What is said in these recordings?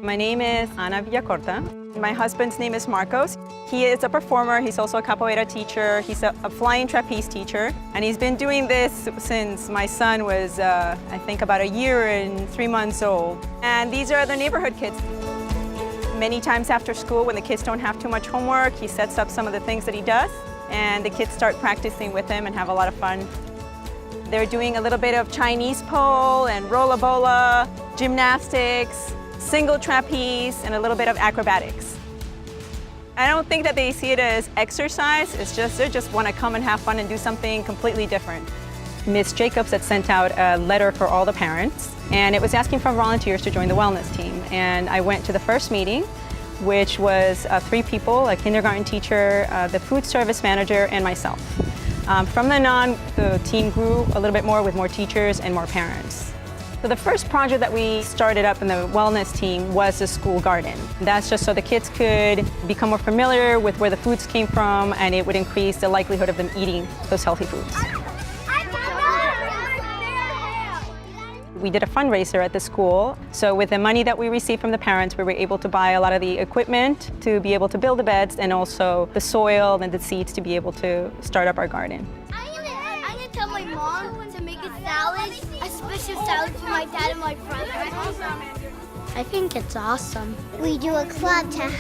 My name is Ana Villacorta. My husband's name is Marcos. He is a performer. He's also a capoeira teacher. He's a flying trapeze teacher. And he's been doing this since my son was, I think, about a year and 3 months old. And these are the neighborhood kids. Many times after school, when the kids don't have too much homework, he sets up some of the things that he does, and the kids start practicing with him and have a lot of fun. They're doing a little bit of Chinese pole and rolla bola, gymnastics, single trapeze, and a little bit of acrobatics. I don't think that they see it as exercise. It's just they just want to come and have fun and do something completely different. Ms. Jacobs had sent out a letter for all the parents, and it was asking for volunteers to join the wellness team. And I went to the first meeting, which was 3 people, a kindergarten teacher, the food service manager, and myself. From then on, the team grew a little bit more with more teachers and more parents. So the first project that we started up in the wellness team was the school garden. That's just so the kids could become more familiar with where the foods came from, and it would increase the likelihood of them eating those healthy foods. We did a fundraiser at the school, so with the money that we received from the parents, we were able to buy a lot of the equipment to be able to build the beds, and also the soil and the seeds to be able to start up our garden. I'm gonna tell my mom to make a salad, a special salad for my dad and my brother. I think it's awesome. We do a club to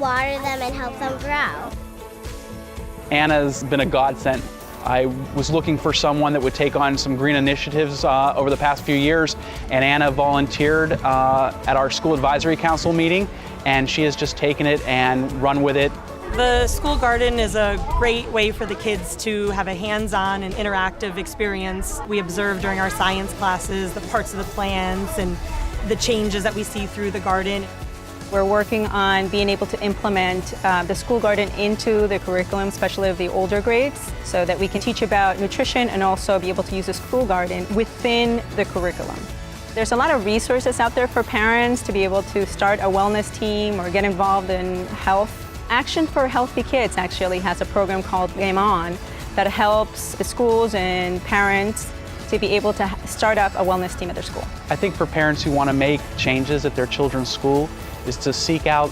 water them and help them grow. Anna's been a godsend. I was looking for someone that would take on some green initiatives over the past few years, and Anna volunteered at our school advisory council meeting, and she has just taken it and run with it. The school garden is a great way for the kids to have a hands-on and interactive experience. We observe during our science classes the parts of the plants and the changes that we see through the garden. We're working on being able to implement the school garden into the curriculum, especially of the older grades, so that we can teach about nutrition and also be able to use the school garden within the curriculum. There's a lot of resources out there for parents to be able to start a wellness team or get involved in health. Action for Healthy Kids actually has a program called Game On that helps the schools and parents to be able to start up a wellness team at their school. I think for parents who want to make changes at their children's school is to seek out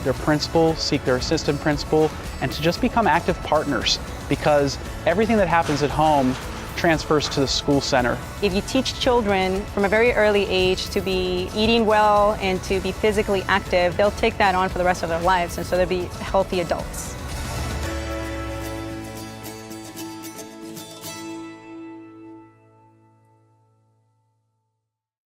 their principal, seek their assistant principal, and to just become active partners, because everything that happens at home transfers to the school center. If you teach children from a very early age to be eating well and to be physically active, they'll take that on for the rest of their lives, and so they'll be healthy adults.